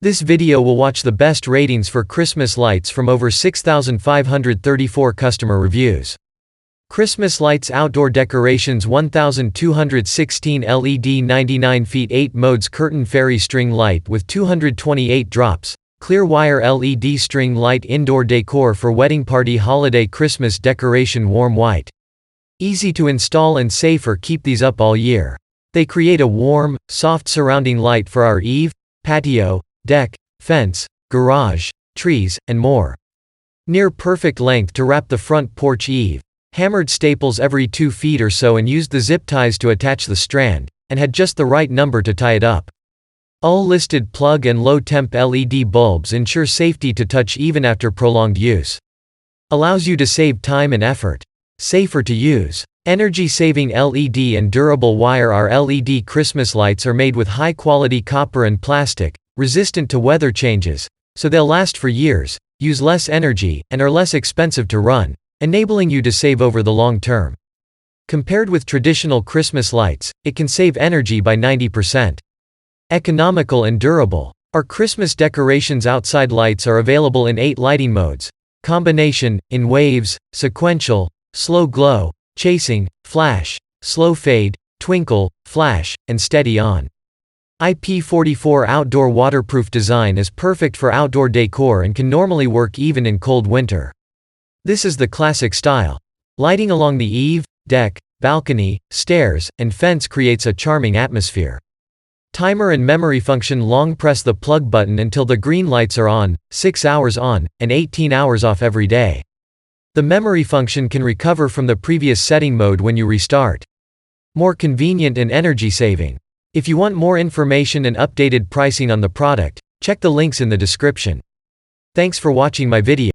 This video will watch the best ratings for Christmas lights from over 6,534 customer reviews. Christmas lights outdoor decorations 1216 LED 99 feet 8 modes curtain fairy string light with 228 drops, clear wire LED string light indoor decor for wedding party holiday Christmas decoration warm white. Easy to install and safer, keep these up all year. They create a warm, soft surrounding light for our eave, patio, deck, fence, garage, trees, and more. Near perfect length to wrap the front porch eave. Hammered staples every 2 feet or so and used the zip ties to attach the strand, and had just the right number to tie it up. All listed plug and low temp LED bulbs ensure safety to touch even after prolonged use. Allows you to save time and effort. Safer to use. Energy-saving LED and durable wire. Our LED Christmas lights are made with high-quality copper and plastic, resistant to weather changes, so they'll last for years, use less energy, and are less expensive to run, enabling you to save over the long term. Compared with traditional Christmas lights, it can save energy by 90%. Economical and durable. Our Christmas decorations outside lights are available in 8 lighting modes. Combination, in waves, sequential, slow glow, chasing, flash, slow fade, twinkle, flash, and steady on. IP44 outdoor waterproof design is perfect for outdoor decor and can normally work even in cold winter. This is the classic style. Lighting along the eave, deck, balcony, stairs, and fence creates a charming atmosphere. Timer and memory function. Long press the plug button until the green lights are on, 6 hours on, and 18 hours off every day. The memory function can recover from the previous setting mode when you restart. More convenient and energy saving. If you want more information and updated pricing on the product, check the links in the description. Thanks for watching my video.